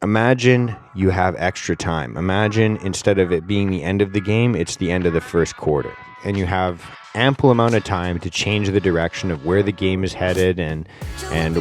Imagine you have extra time. Imagine instead of it being the end of the game, it's the end of the first quarter. And you have ample amount of time to change the direction of where the game is headed and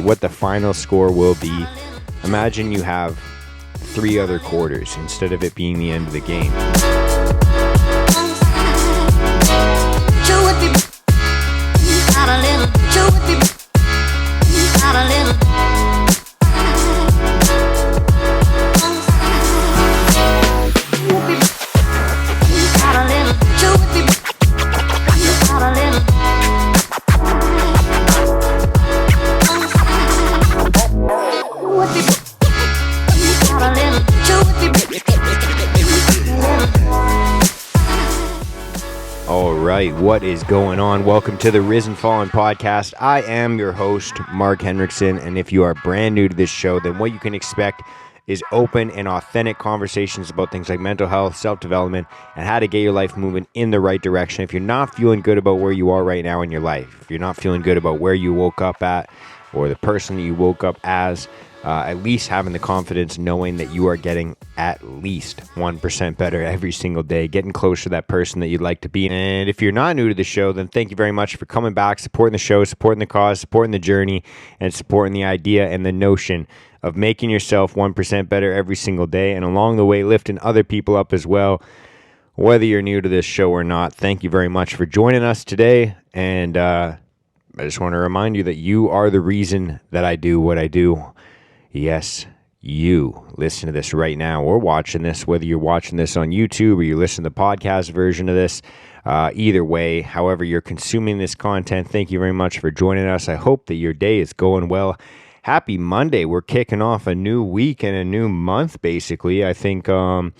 what the final score will be. Imagine you have 3 other quarters instead of it being the end of the game. What is going on? Welcome to the Risen Fallen podcast. I am your host, Mark Henriksen, and if you are brand new to this show, then what you can expect is open and authentic conversations about things like mental health, self-development, and how to get your life moving in the right direction. If you're not feeling good about where you are right now in your life, if you're not feeling good about where you woke up at or the person that you woke up as, at least having the confidence knowing that you are getting at least 1% better every single day, getting closer to that person that you'd like to be. And if you're not new to the show, then thank you very much for coming back, supporting the show, supporting the cause, supporting the journey, and supporting the idea and the notion of making yourself 1% better every single day, and along the way, lifting other people up as well. Whether you're new to this show or not, thank you very much for joining us today. And I just want to remind you that you are the reason that I do what I do. Yes, you listen to this right now or watching this, whether you're watching this on YouTube or you listen to the podcast version of this. Either way, however you're consuming this content, thank you very much for joining us. I hope that your day is going well. Happy Monday. We're kicking off a new week and a new month, basically. I think, so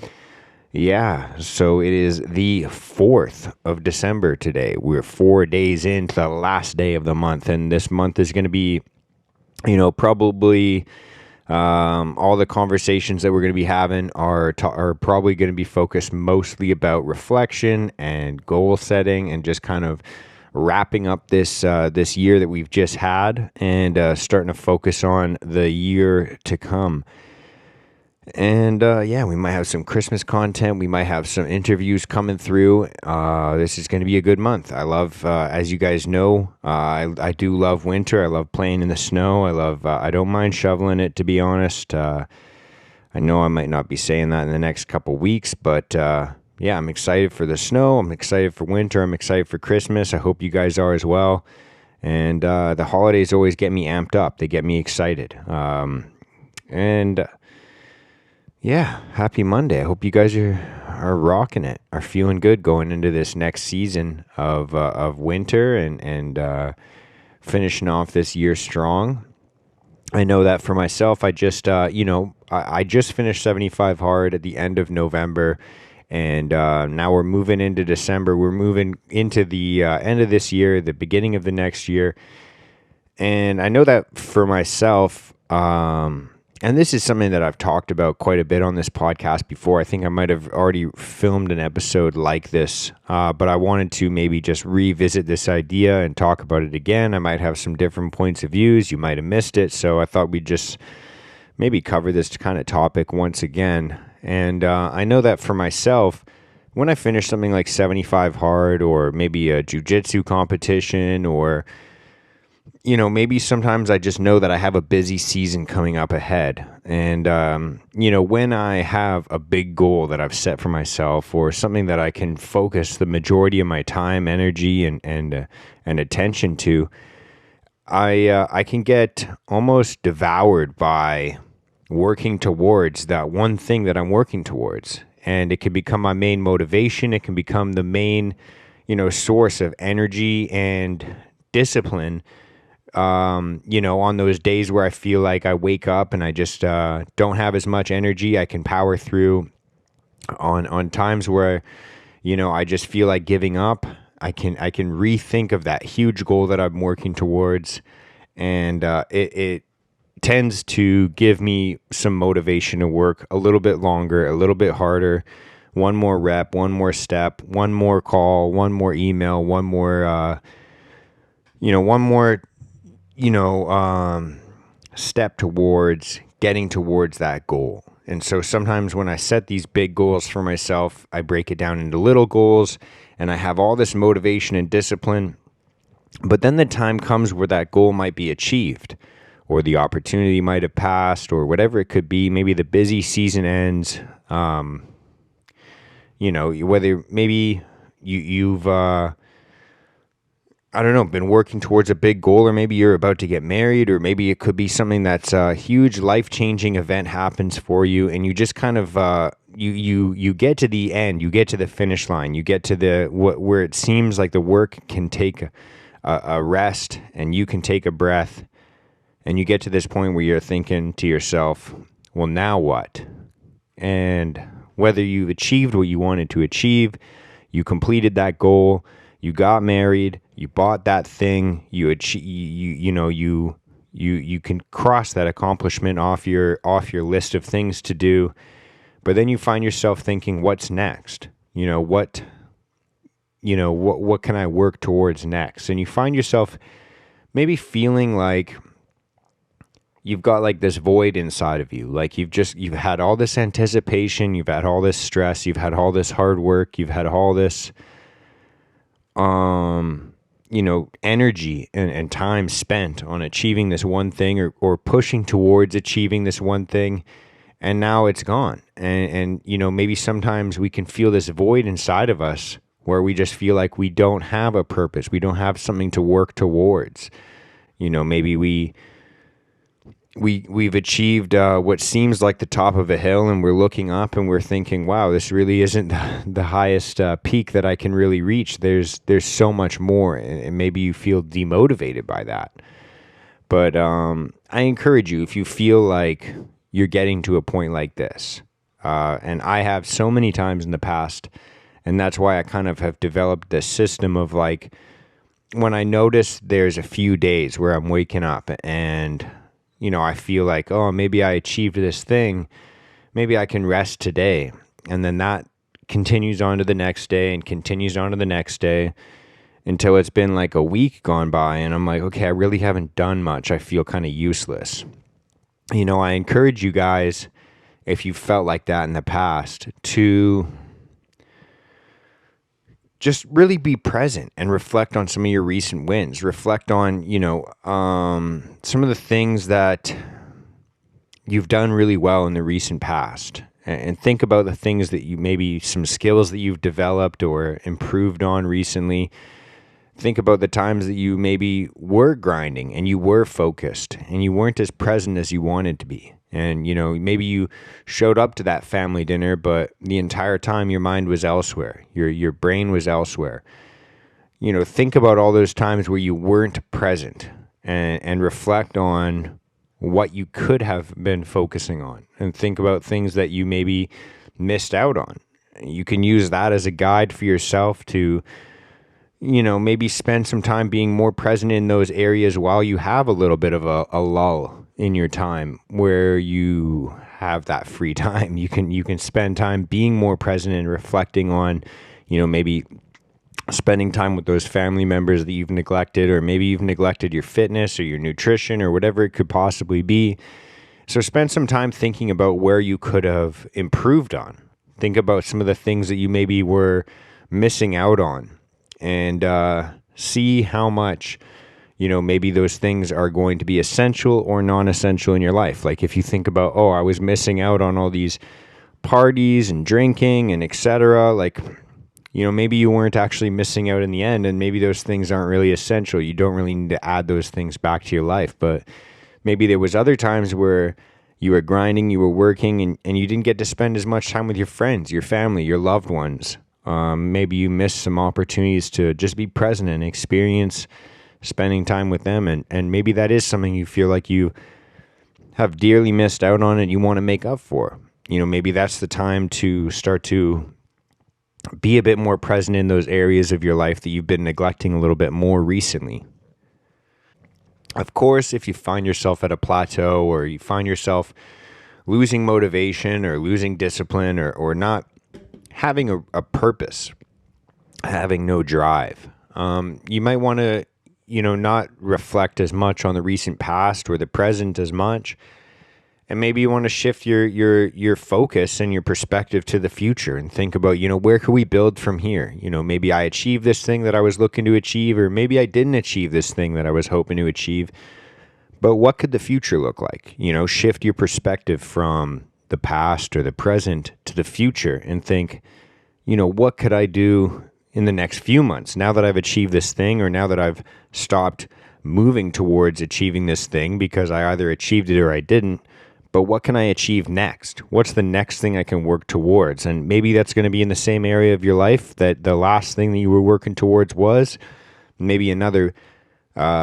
it is the 4th of December today. We're 4 days into the last day of the month, and this month is going to be, probably... all the conversations that we're going to be having are probably going to be focused mostly about reflection and goal setting and just kind of wrapping up this year that we've just had and starting to focus on the year to come. And we might have some Christmas content. We might have some interviews coming through. This is going to be a good month. I love, as you guys know, I do love winter. I love playing in the snow. I don't mind shoveling it, to be honest. I know I might not be saying that in the next couple weeks, but I'm excited for the snow. I'm excited for winter. I'm excited for Christmas. I hope you guys are as well. And the holidays always get me amped up. They get me excited. Happy Monday. I hope you guys are rocking it, are feeling good going into this next season of winter and finishing off this year strong. I know that for myself, I just, I just finished 75 hard at the end of November, and now we're moving into December. We're moving into the end of this year, the beginning of the next year. And I know that for myself, and this is something that I've talked about quite a bit on this podcast before. I think I might have already filmed an episode like this, but I wanted to maybe just revisit this idea and talk about it again. I might have some different points of views. You might have missed it, so I thought we'd just maybe cover this kind of topic once again. And I know that for myself, when I finish something like 75 hard or maybe a jiu-jitsu competition or maybe sometimes I just know that I have a busy season coming up ahead. And, when I have a big goal that I've set for myself or something that I can focus the majority of my time, energy, and attention to, I can get almost devoured by working towards that one thing that I'm working towards. And it can become my main motivation. It can become the main, source of energy and discipline. On those days where I feel like I wake up and I just don't have as much energy, I can power through. On times where, I just feel like giving up, I can rethink of that huge goal that I'm working towards, and it tends to give me some motivation to work a little bit longer, a little bit harder, one more rep, one more step, one more call, one more email, one more step towards getting towards that goal. And so sometimes when I set these big goals for myself, I break it down into little goals and I have all this motivation and discipline. But then the time comes where that goal might be achieved, or the opportunity might have passed, or whatever it could be. Maybe the busy season ends. Whether maybe you've I don't know, been working towards a big goal, or maybe you're about to get married, or maybe it could be something that's a huge life changing event happens for you, and you just kind of you get to the end, you get to the finish line, you get to where it seems like the work can take a rest, and you can take a breath, and you get to this point where you're thinking to yourself, well, now what? And whether you've achieved what you wanted to achieve, you completed that goal, you got married, you bought that thing, you can cross that accomplishment off your list of things to do. But then you find yourself thinking, what's next? What can I work towards next? And you find yourself maybe feeling like you've got like this void inside of you. Like you've had all this anticipation, you've had all this stress, you've had all this hard work, you've had all this energy and time spent on achieving this one thing, or pushing towards achieving this one thing, and now it's gone. And maybe sometimes we can feel this void inside of us where we just feel like we don't have a purpose, we don't have something to work towards. Maybe we've achieved what seems like the top of a hill, and we're looking up and we're thinking, wow, this really isn't the highest peak that I can really reach. There's so much more, and maybe you feel demotivated by that. But I encourage you, if you feel like you're getting to a point like this, and I have so many times in the past, and that's why I kind of have developed this system of like, when I notice there's a few days where I'm waking up and I feel like, oh, maybe I achieved this thing, maybe I can rest today. And then that continues on to the next day and continues on to the next day until it's been like a week gone by. And I'm like, okay, I really haven't done much. I feel kind of useless. I encourage you guys, if you felt like that in the past, to just really be present and reflect on some of your recent wins. Reflect on, some of the things that you've done really well in the recent past. And think about the things that maybe some skills that you've developed or improved on recently. Think about the times that you maybe were grinding and you were focused and you weren't as present as you wanted to be. And, maybe you showed up to that family dinner, but the entire time your mind was elsewhere. Your brain was elsewhere. Think about all those times where you weren't present, and reflect on what you could have been focusing on, and think about things that you maybe missed out on. You can use that as a guide for yourself to, maybe spend some time being more present in those areas while you have a little bit of a lull in your time where you have that free time. You can spend time being more present and reflecting on, maybe spending time with those family members that you've neglected, or maybe you've neglected your fitness or your nutrition or whatever it could possibly be. So spend some time thinking about where you could have improved on. Think about some of the things that you maybe were missing out on, and see how much maybe those things are going to be essential or non-essential in your life. Like if you think about, oh, I was missing out on all these parties and drinking and etc. Like, maybe you weren't actually missing out in the end, and maybe those things aren't really essential. You don't really need to add those things back to your life. But maybe there was other times where you were grinding, you were working, and you didn't get to spend as much time with your friends, your family, your loved ones. Maybe you missed some opportunities to just be present and experience spending time with them, and maybe that is something you feel like you have dearly missed out on and you want to make up for. Maybe that's the time to start to be a bit more present in those areas of your life that you've been neglecting a little bit more recently. Of course, if you find yourself at a plateau, or you find yourself losing motivation or losing discipline, or not having a purpose, having no drive, you might want to not reflect as much on the recent past or the present as much, And maybe you want to shift your focus and your perspective to the future and think about, where can we build from here? Maybe I achieved this thing that I was looking to achieve, or maybe I didn't achieve this thing that I was hoping to achieve. But what could the future look like? Shift your perspective from the past or the present to the future and think, what could I do in the next few months now that I've achieved this thing, or now that I've stopped moving towards achieving this thing because I either achieved it or I didn't. But what can I achieve next? What's the next thing I can work towards? And maybe that's going to be in the same area of your life that the last thing that you were working towards was. Maybe another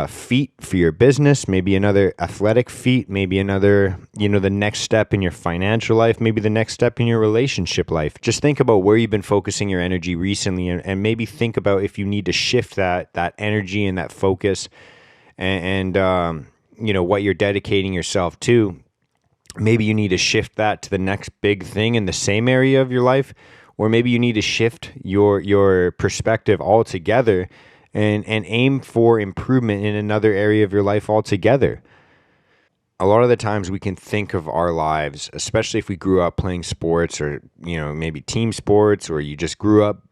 feat for your business, maybe another athletic feat, maybe another, the next step in your financial life, maybe the next step in your relationship life. Just think about where you've been focusing your energy recently, and maybe think about if you need to shift that energy and that focus and what you're dedicating yourself to. Maybe you need to shift that to the next big thing in the same area of your life, or maybe you need to shift your perspective altogether and aim for improvement in another area of your life altogether. A lot of the times we can think of our lives, especially if we grew up playing sports, or maybe team sports, or you just grew up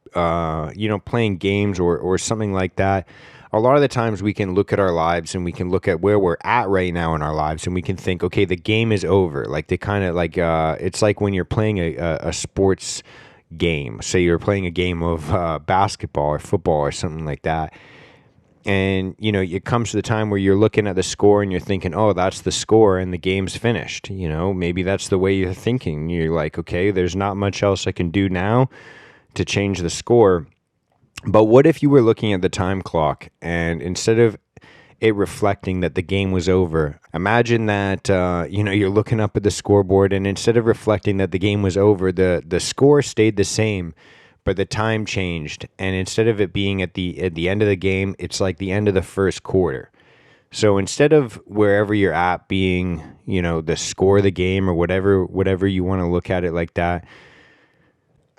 playing games or something like that. A lot of the times we can look at our lives and we can look at where we're at right now in our lives, and we can think, okay, the game is over. Like they kind of like it's like when you're playing a sports game. Say you're playing a game of basketball or football or something like that. And, it comes to the time where you're looking at the score and you're thinking, oh, that's the score and the game's finished. Maybe that's the way you're thinking. You're like, okay, there's not much else I can do now to change the score. But what if you were looking at the time clock, and instead of it reflecting that the game was over, imagine that you're looking up at the scoreboard, and instead of reflecting that the game was over, the score stayed the same, but the time changed, and instead of it being at the end of the game, it's like the end of the first quarter. So instead of wherever you're at being, the score of the game, or whatever you want to look at it like that,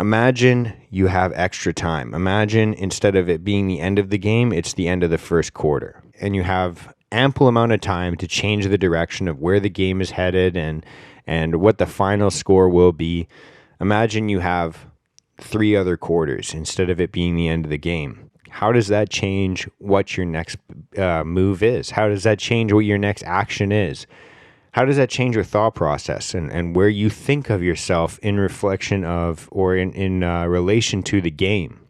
imagine you have extra time. Imagine instead of it being the end of the game, it's the end of the first quarter. And you have ample amount of time to change the direction of where the game is headed and what the final score will be. Imagine you have 3 other quarters instead of it being the end of the game. How does that change what your next move is? How does that change what your next action is? How does that change your thought process and where you think of yourself in reflection of, or in relation to the game?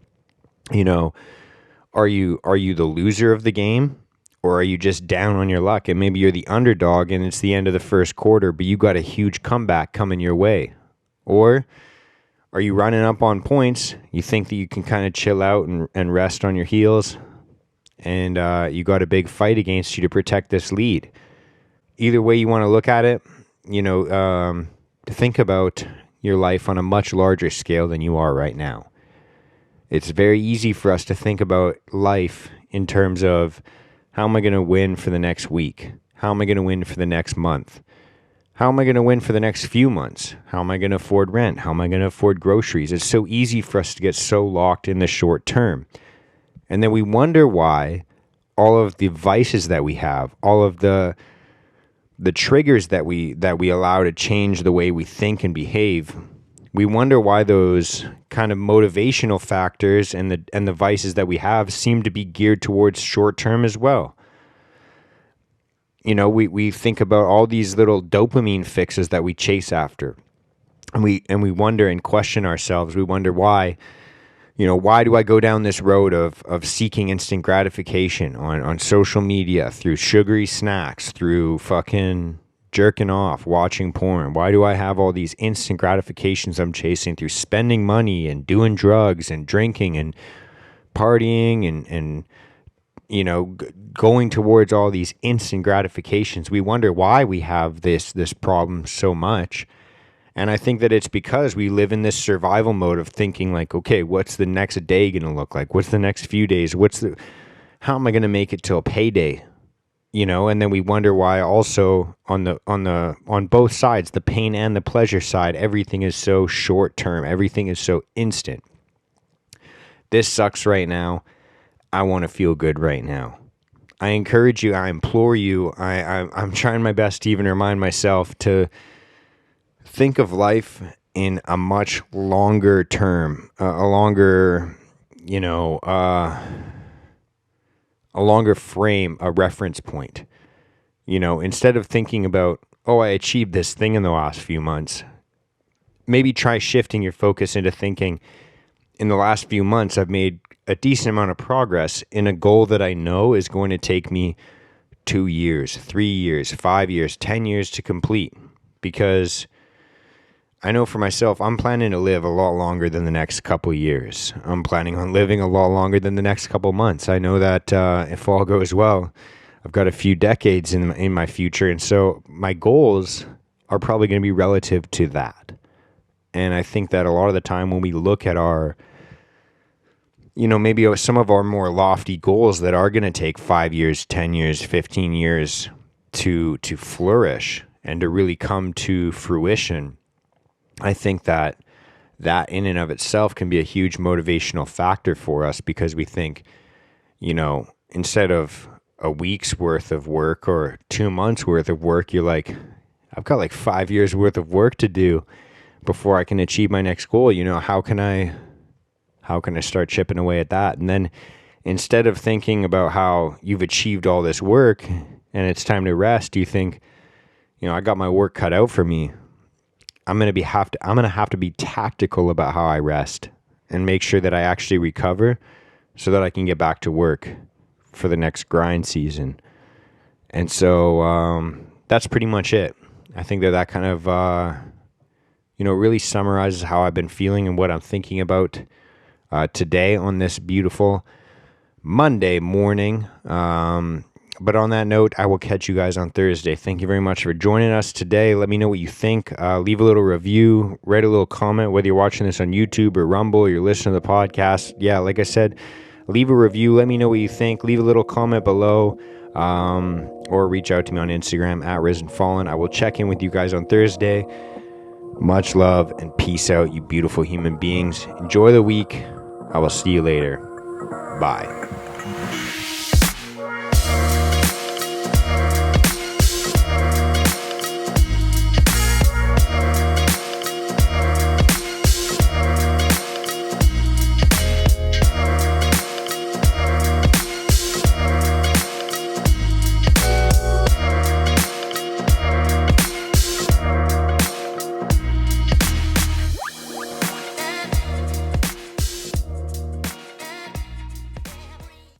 Are you the loser of the game, or are you just down on your luck and maybe you're the underdog and it's the end of the first quarter, but you got a huge comeback coming your way? Or are you running up on points? You think that you can kind of chill out and rest on your heels, and you got a big fight against you to protect this lead. Either way you want to look at it, think about your life on a much larger scale than you are right now. It's very easy for us to think about life in terms of, how am I going to win for the next week? How am I going to win for the next month? How am I going to win for the next few months? How am I going to afford rent? How am I going to afford groceries? It's so easy for us to get so locked in the short term. And then we wonder why all of the vices that we have, all of the triggers that we allow to change the way we think and behave, we wonder why those kind of motivational factors and the vices that we have seem to be geared towards short term as well. We think about all these little dopamine fixes that we chase after, and we wonder and question ourselves. We wonder why. Why do I go down this road of seeking instant gratification on social media, through sugary snacks, through fucking jerking off, watching porn? Why do I have all these instant gratifications I'm chasing through spending money and doing drugs and drinking and partying and going towards all these instant gratifications? We wonder why we have this problem so much. And I think that it's because we live in this survival mode of thinking like, okay, what's the next day going to look like? What's the next few days? How am I going to make it till payday? And then we wonder why also on both sides, the pain and the pleasure side, everything is so short term. Everything is so instant. This sucks right now. I want to feel good right now. I encourage you, I implore you, I'm trying my best to even remind myself to think of life in a much longer term, a longer, you know, a longer frame, a reference point. Instead of thinking about, oh, I achieved this thing in the last few months, maybe try shifting your focus into thinking, in the last few months, I've made a decent amount of progress in a goal that I know is going to take me 2 years, 3 years, 5 years, 10 years to complete. Because I know for myself, I'm planning to live a lot longer than the next couple years. I'm planning on living a lot longer than the next couple months. I know that if all goes well, I've got a few decades in my future. And so my goals are probably going to be relative to that. And I think that a lot of the time when we look at our, maybe some of our more lofty goals that are going to take 5 years, 10 years, 15 years to flourish and to really come to fruition, I think that in and of itself can be a huge motivational factor for us, because we think, instead of a week's worth of work or 2 months worth of work, you're like, I've got like 5 years worth of work to do before I can achieve my next goal. How can I start chipping away at that? And then instead of thinking about how you've achieved all this work and it's time to rest, you think, I got my work cut out for me. I'm going to have to be tactical about how I rest and make sure that I actually recover so that I can get back to work for the next grind season. And so that's pretty much it. I think that kind of really summarizes how I've been feeling and what I'm thinking about today on this beautiful Monday morning. But on that note, I will catch you guys on Thursday. Thank you very much for joining us today. Let me know what you think. Leave a little review, write a little comment, whether you're watching this on YouTube or Rumble, or you're listening to the podcast. Yeah, like I said, leave a review. Let me know what you think. Leave a little comment below, or reach out to me on Instagram at RisenFallen. I will check in with you guys on Thursday. Much love and peace out, you beautiful human beings. Enjoy the week. I will see you later. Bye.